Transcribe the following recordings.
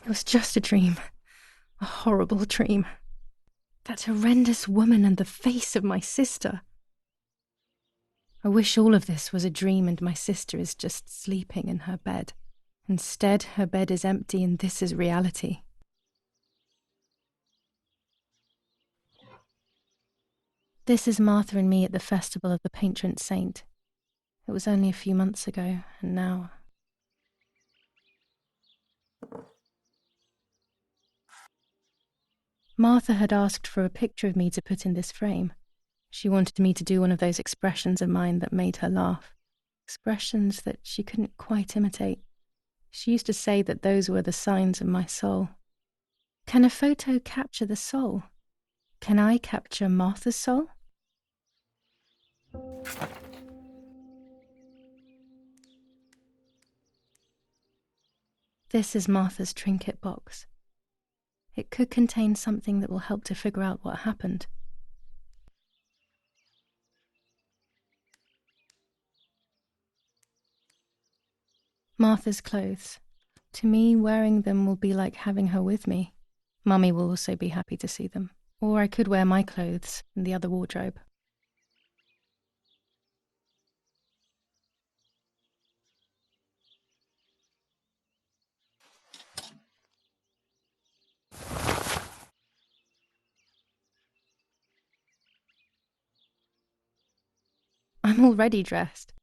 It was just a dream. A horrible dream. That horrendous woman and the face of my sister. I wish all of this was a dream and my sister is just sleeping in her bed. Instead, her bed is empty and this is reality. This is Martha and me at the festival of the patron saint. It was only a few months ago, and now... Martha had asked for a picture of me to put in this frame. She wanted me to do one of those expressions of mine that made her laugh. Expressions that she couldn't quite imitate. She used to say that those were the signs of my soul. Can a photo capture the soul? Can I capture Martha's soul? This is Martha's trinket box. It could contain something that will help to figure out what happened. Martha's clothes. To me, wearing them will be like having her with me. Mummy will also be happy to see them. Or I could wear my clothes in the other wardrobe. I'm already dressed.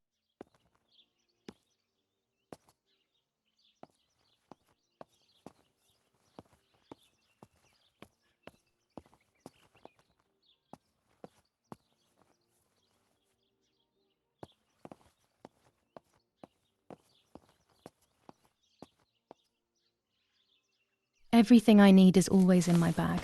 Everything I need is always in my bag.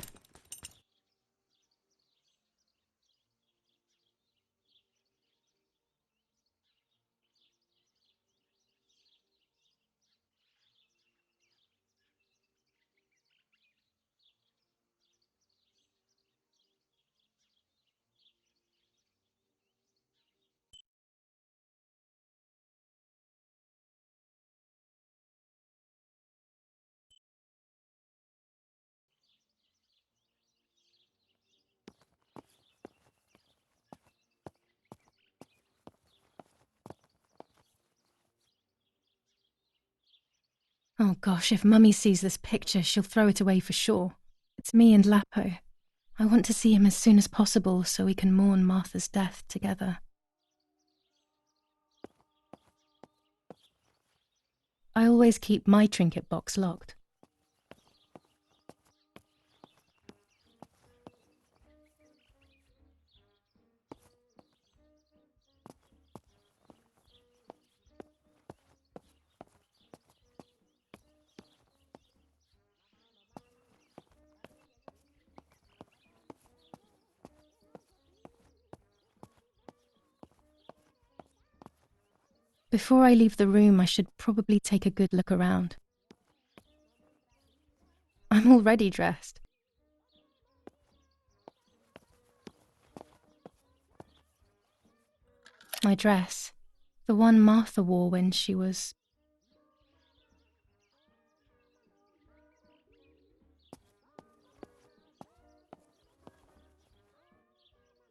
Oh gosh, if Mummy sees this picture, she'll throw it away for sure. It's me and Lapo. I want to see him as soon as possible so we can mourn Martha's death together. I always keep my trinket box locked. Before I leave the room, I should probably take a good look around. I'm already dressed. My dress, the one Martha wore when she was...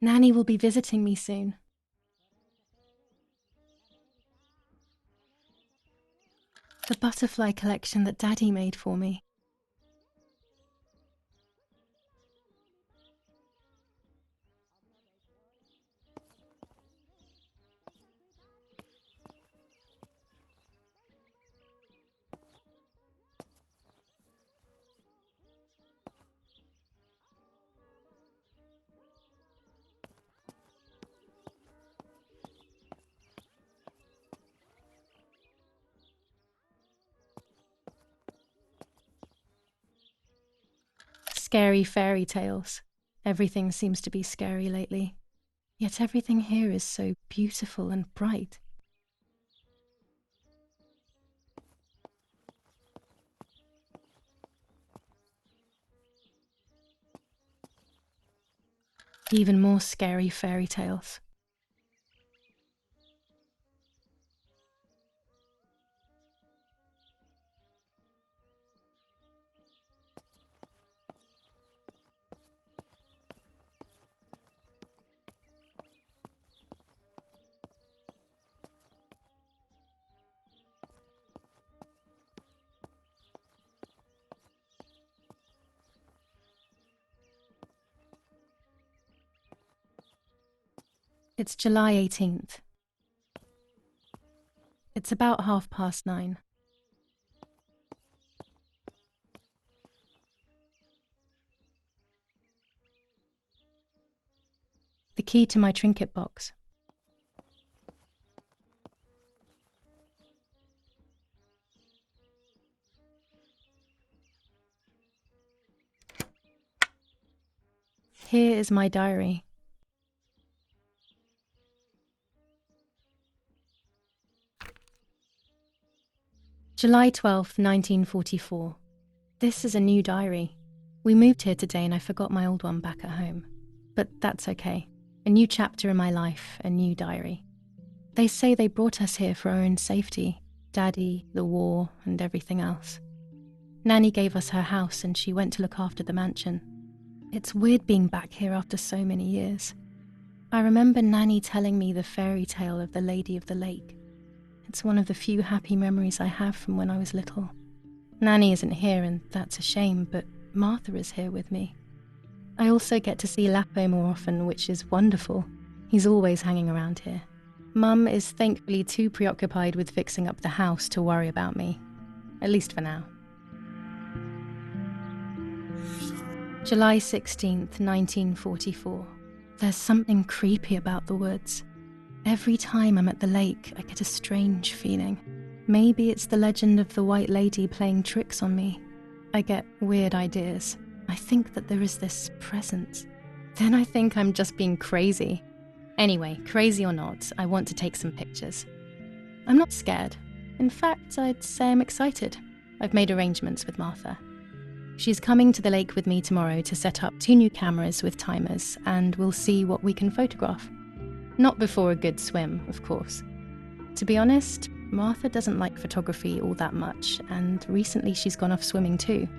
Nanny will be visiting me soon. The butterfly collection that Daddy made for me. Scary fairy tales. Everything seems to be scary lately. Yet everything here is so beautiful and bright. Even more scary fairy tales. It's July 18th. It's about 9:30. The key to my trinket box. Here is my diary. July 12th, 1944. This is a new diary. We moved here today and I forgot my old one back at home. But that's okay. A new chapter in my life, a new diary. They say they brought us here for our own safety. Daddy, the war, and everything else. Nanny gave us her house and she went to look after the mansion. It's weird being back here after so many years. I remember Nanny telling me the fairy tale of the Lady of the Lake. It's one of the few happy memories I have from when I was little. Nanny isn't here and that's a shame, but Martha is here with me. I also get to see Lapo more often, which is wonderful. He's always hanging around here. Mum is thankfully too preoccupied with fixing up the house to worry about me. At least for now. July 16th, 1944. There's something creepy about the woods. Every time I'm at the lake, I get a strange feeling. Maybe it's the legend of the White Lady playing tricks on me. I get weird ideas. I think that there is this presence. Then I think I'm just being crazy. Anyway, crazy or not, I want to take some pictures. I'm not scared. In fact, I'd say I'm excited. I've made arrangements with Martha. She's coming to the lake with me tomorrow to set up 2 new cameras with timers, and we'll see what we can photograph. Not before a good swim, of course. To be honest, Martha doesn't like photography all that much, and recently she's gone off swimming too.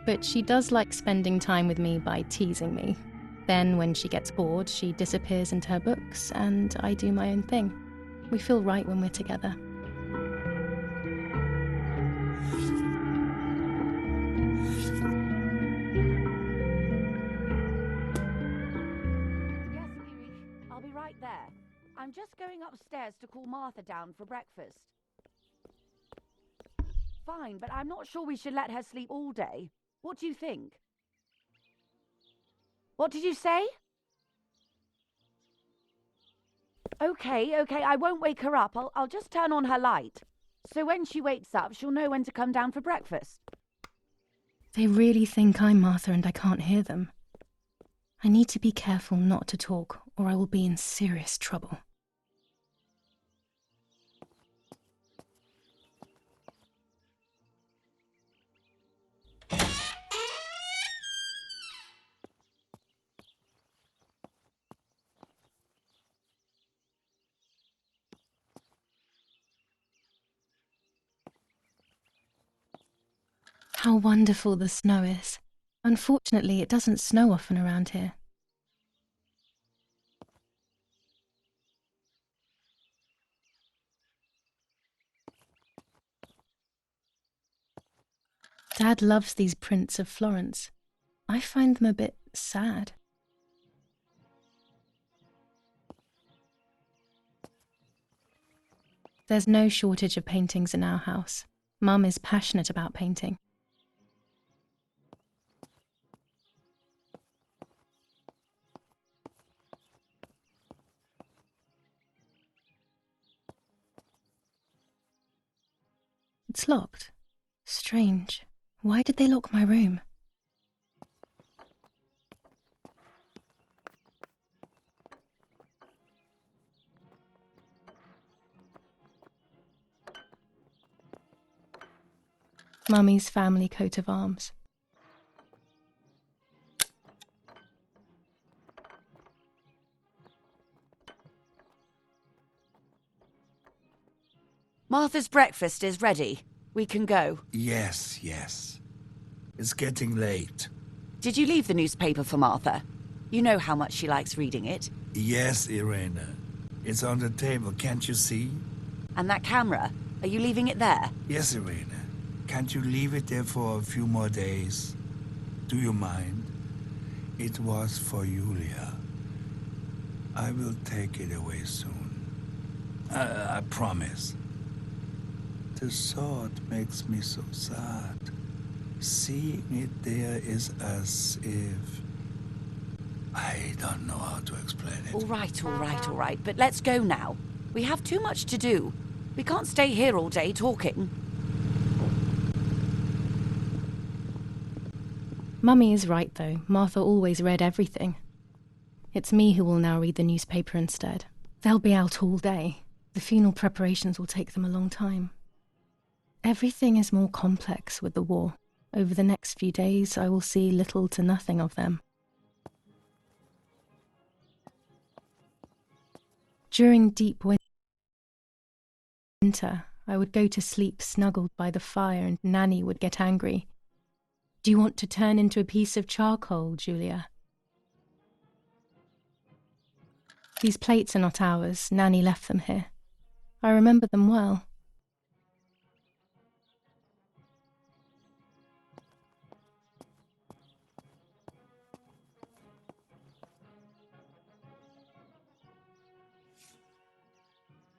But she does like spending time with me by teasing me. Then, when she gets bored, she disappears into her books, and I do my own thing. We feel right when we're together. There. I'm just going upstairs to call Martha down for breakfast. Fine, but I'm not sure we should let her sleep all day. What do you think? What did you say? Okay, I won't wake her up. I'll just turn on her light. So when she wakes up, she'll know when to come down for breakfast. They really think I'm Martha and I can't hear them. I need to be careful not to talk, or I will be in serious trouble. How wonderful the snow is. Unfortunately, it doesn't snow often around here. Dad loves these prints of Florence. I find them a bit sad. There's no shortage of paintings in our house. Mum is passionate about painting. It's locked. Strange. Why did they lock my room? Mummy's family coat of arms. Martha's breakfast is ready. We can go. Yes. It's getting late. Did you leave the newspaper for Martha? You know how much she likes reading it. Yes, Irena. It's on the table, can't you see? And that camera, are you leaving it there? Yes, Irena. Can't you leave it there for a few more days? Do you mind? It was for Julia. I will take it away soon. I promise. The thought makes me so sad. Seeing it there is as if... I don't know how to explain it. All right. But let's go now. We have too much to do. We can't stay here all day talking. Mummy is right, though. Martha always read everything. It's me who will now read the newspaper instead. They'll be out all day. The funeral preparations will take them a long time. Everything is more complex with the war. Over the next few days, I will see little to nothing of them. During deep winter, I would go to sleep snuggled by the fire and Nanny would get angry. "Do you want to turn into a piece of charcoal, Julia?" These plates are not ours. Nanny left them here. I remember them well.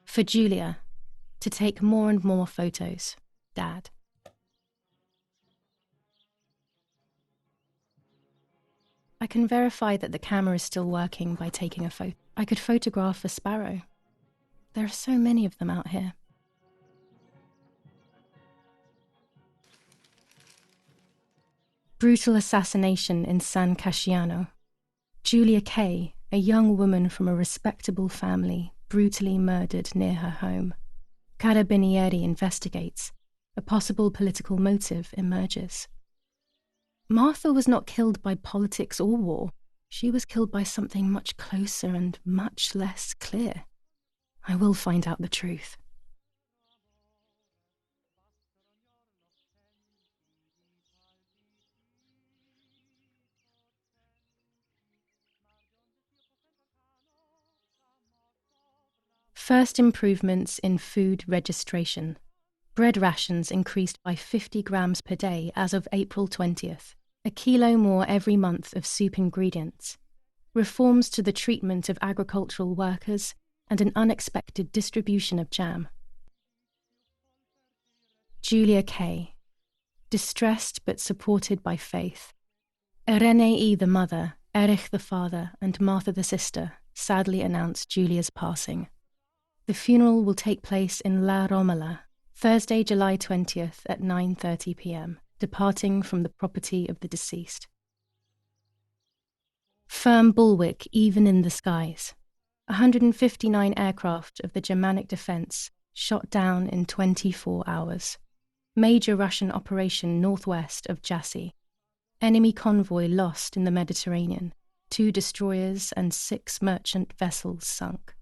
For Julia, to take more and more photos, Dad. I can verify that the camera is still working by taking a photo. I could photograph a sparrow. There are so many of them out here. Brutal assassination in San Casciano. Julia Kay, a young woman from a respectable family, brutally murdered near her home. Carabinieri investigates. A possible political motive emerges. Martha was not killed by politics or war. She was killed by something much closer and much less clear. I will find out the truth. First improvements in food registration. Bread rations increased by 50 grams per day as of April 20th. A kilo more every month of soup ingredients. Reforms to the treatment of agricultural workers and an unexpected distribution of jam. Julia Kay. Distressed but supported by faith. Irenei the mother, Erich the father, and Martha the sister sadly announced Julia's passing. The funeral will take place in La Romola, Thursday, July 20th at 9:30 p.m., departing from the property of the deceased. Firm bulwark even in the skies. 159 aircraft of the Germanic defense shot down in 24 hours. Major Russian operation northwest of Jassy. Enemy convoy lost in the Mediterranean. 2 destroyers and 6 merchant vessels sunk.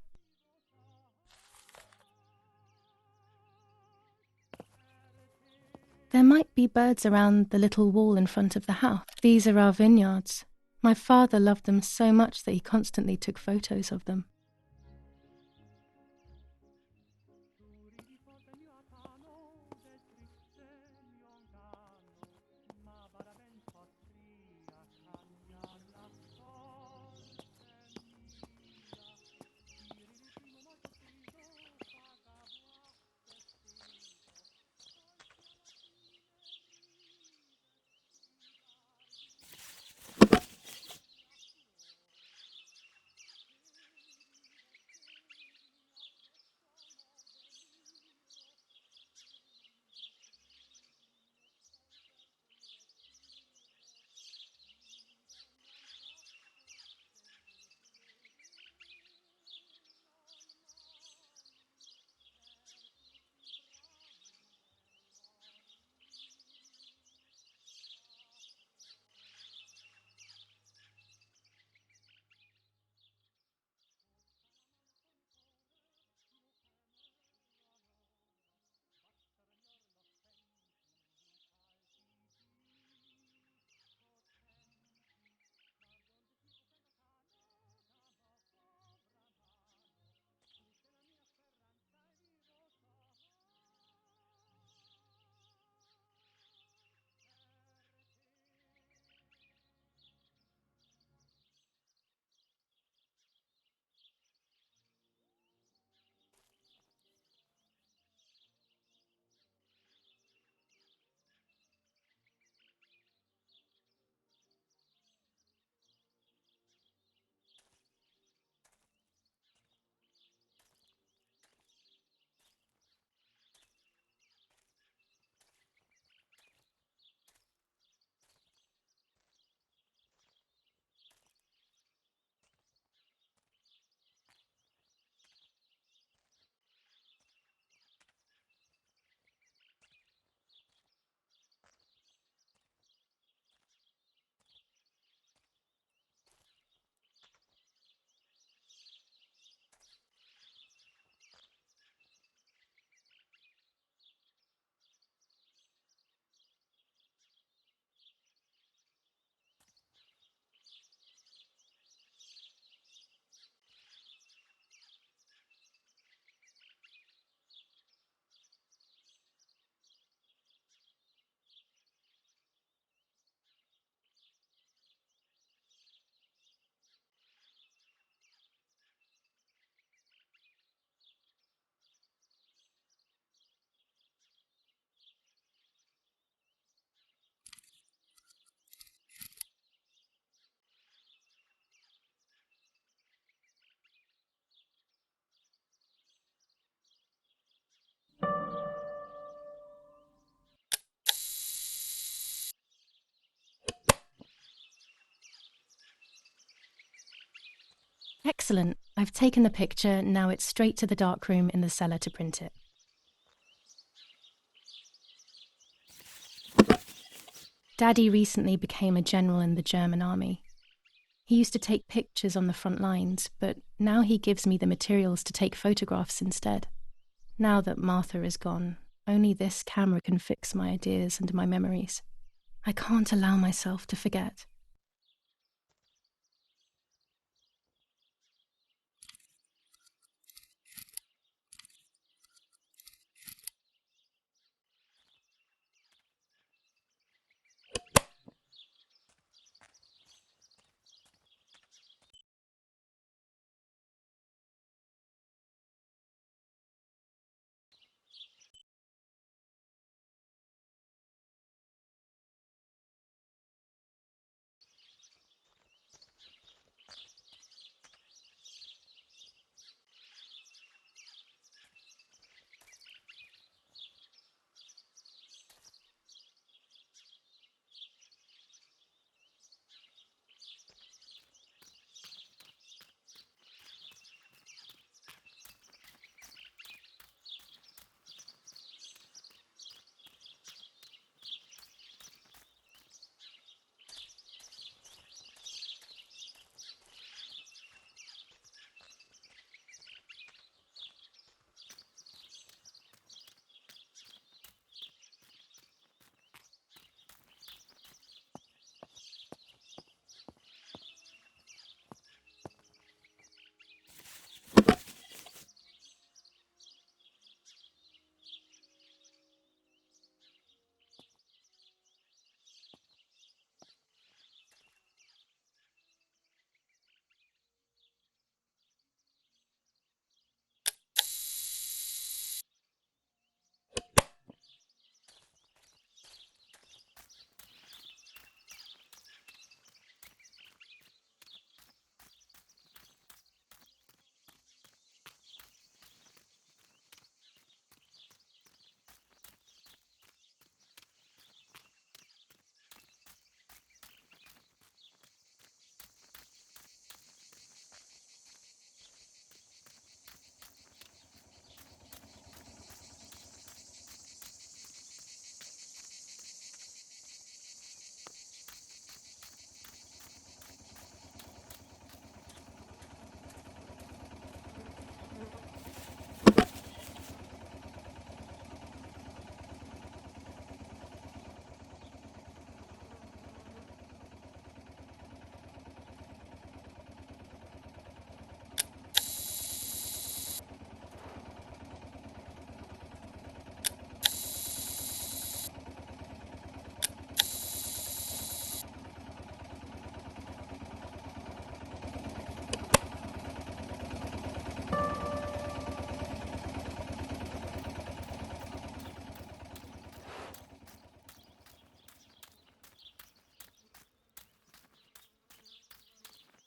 There might be birds around the little wall in front of the house. These are our vineyards. My father loved them so much that he constantly took photos of them. Excellent. I've taken the picture, now it's straight to the darkroom in the cellar to print it. Daddy recently became a general in the German army. He used to take pictures on the front lines, but now he gives me the materials to take photographs instead. Now that Martha is gone, only this camera can fix my ideas and my memories. I can't allow myself to forget.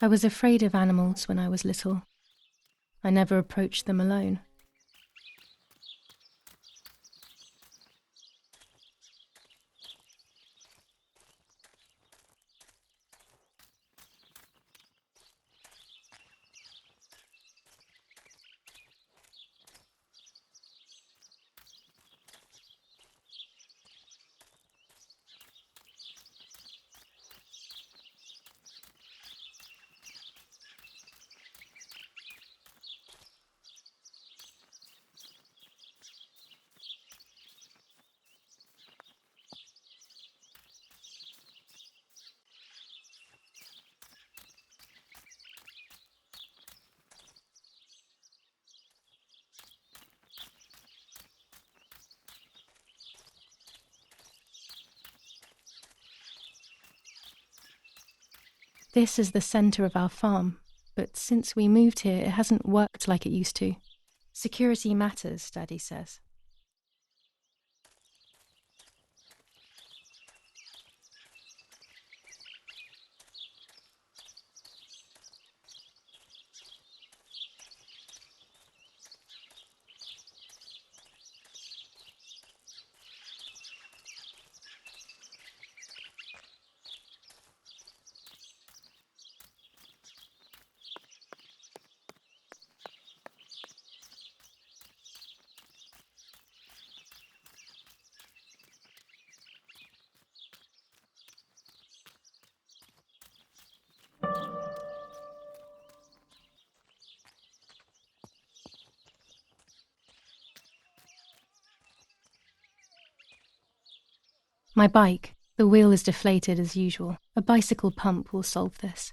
I was afraid of animals when I was little. I never approached them alone. This is the centre of our farm, but since we moved here, it hasn't worked like it used to. Security matters, Daddy says. My bike. The wheel is deflated as usual. A bicycle pump will solve this.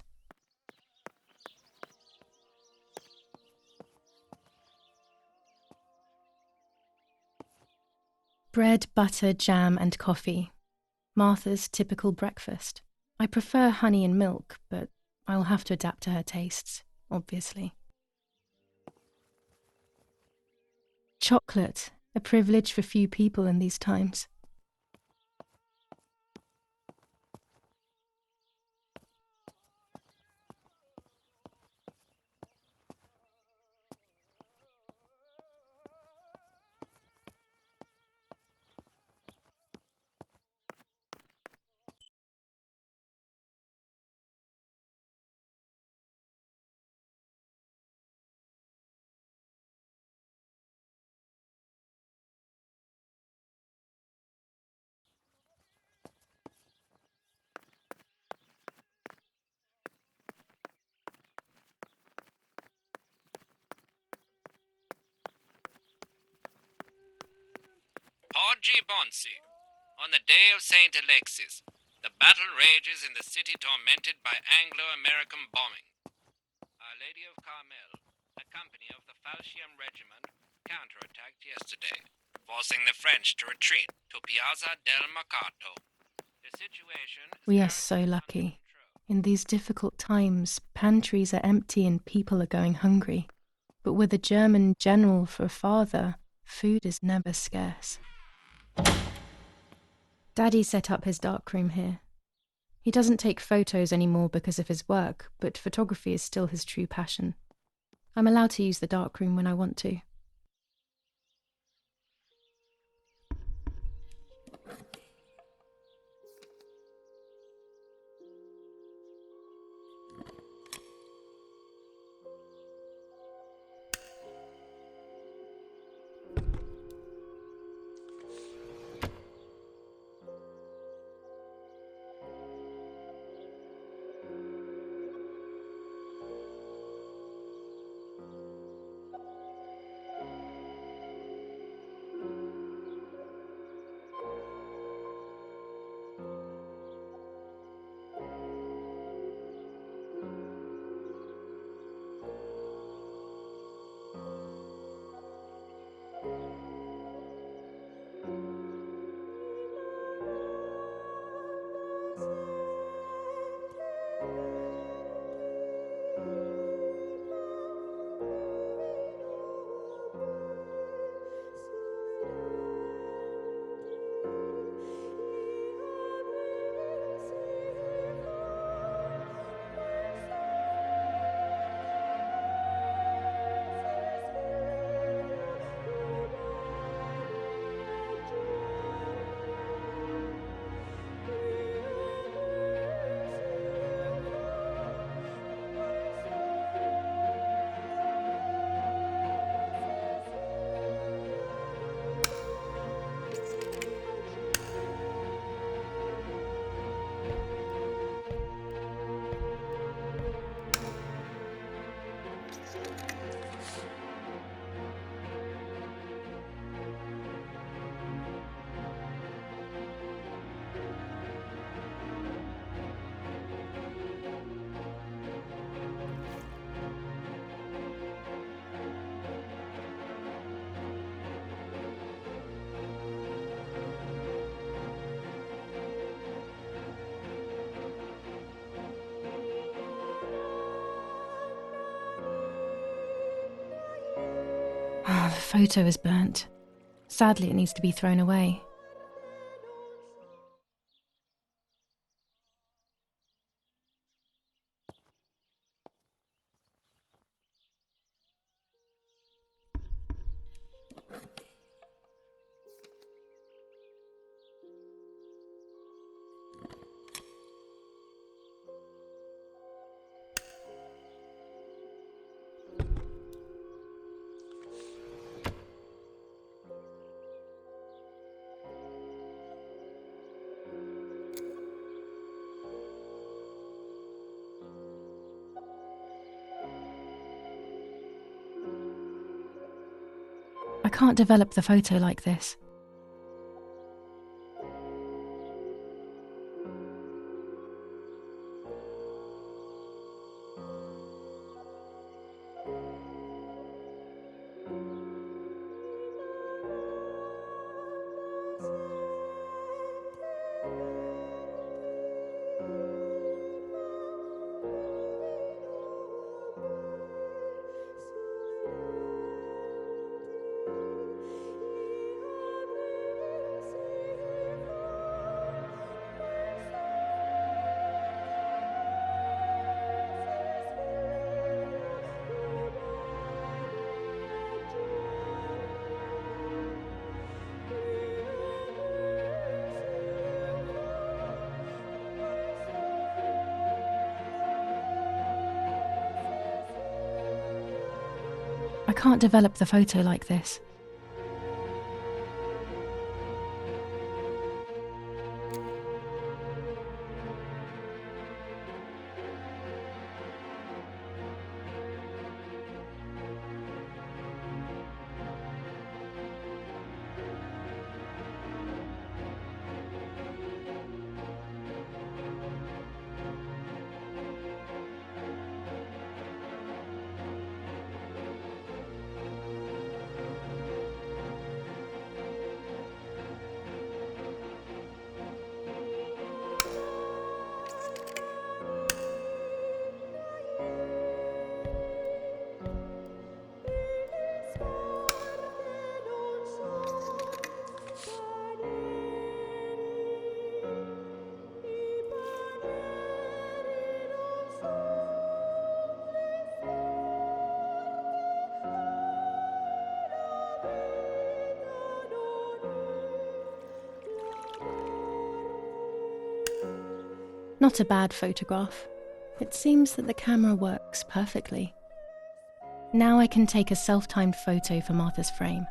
Bread, butter, jam, and coffee. Martha's typical breakfast. I prefer honey and milk, but I will have to adapt to her tastes, obviously. Chocolate, a privilege for few people in these times. Oggi Bonsi. On the day of St. Alexis, the battle rages in the city tormented by Anglo-American bombing. Our Lady of Carmel, a company of the Falcium Regiment, counterattacked yesterday, forcing the French to retreat to Piazza del Mercato. The situation is We are currently so under lucky. control. In these difficult times, pantries are empty and people are going hungry. But with a German general for a father, food is never scarce. Daddy set up his darkroom here. He doesn't take photos anymore because of his work, but photography is still his true passion. I'm allowed to use the darkroom when I want to. The photo is burnt. Sadly, it needs to be thrown away. I can't develop the photo like this. I can't develop the photo like this. Not a bad photograph. It seems that the camera works perfectly. Now I can take a self-timed photo for Martha's frame.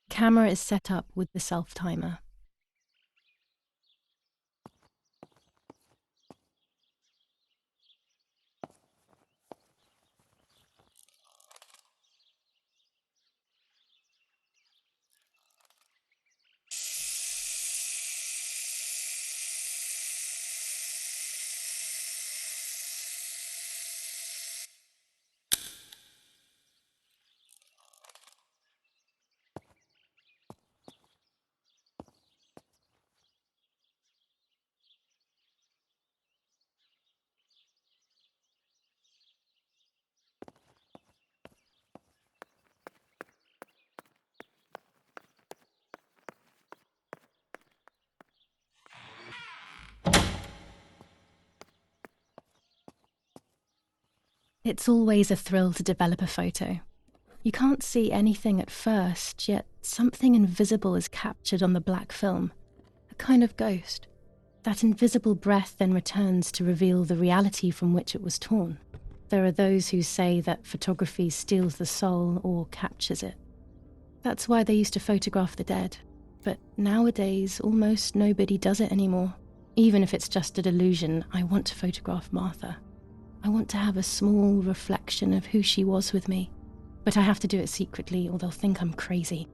Camera is set up with the self-timer. It's always a thrill to develop a photo. You can't see anything at first, yet something invisible is captured on the black film, a kind of ghost. That invisible breath then returns to reveal the reality from which it was torn. There are those who say that photography steals the soul or captures it. That's why they used to photograph the dead. But nowadays, almost nobody does it anymore. Even if it's just a delusion, I want to photograph Martha. I want to have a small reflection of who she was with me. But I have to do it secretly or they'll think I'm crazy.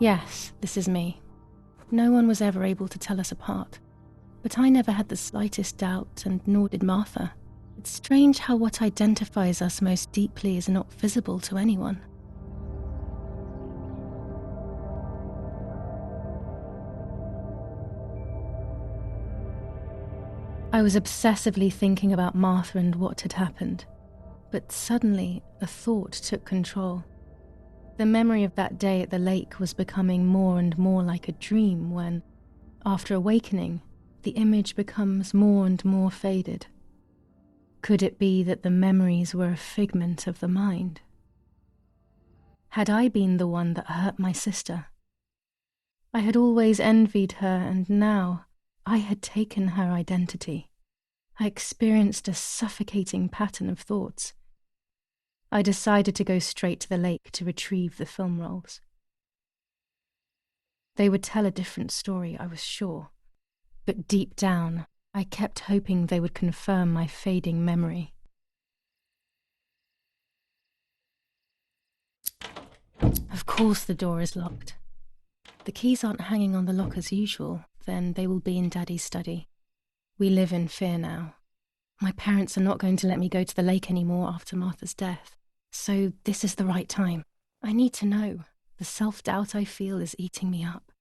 Yes, this is me. No one was ever able to tell us apart. But I never had the slightest doubt, and nor did Martha. It's strange how what identifies us most deeply is not visible to anyone. I was obsessively thinking about Martha and what had happened. But suddenly, a thought took control. The memory of that day at the lake was becoming more and more like a dream when, after awakening, the image becomes more and more faded. Could it be that the memories were a figment of the mind? Had I been the one that hurt my sister? I had always envied her, and now I had taken her identity. I experienced a suffocating pattern of thoughts. I decided to go straight to the lake to retrieve the film rolls. They would tell a different story, I was sure, but deep down, I kept hoping they would confirm my fading memory. Of course the door is locked. The keys aren't hanging on the lock as usual, then they will be in Daddy's study. We live in fear now. My parents are not going to let me go to the lake anymore after Martha's death. So this is the right time. I need to know. The self-doubt I feel is eating me up.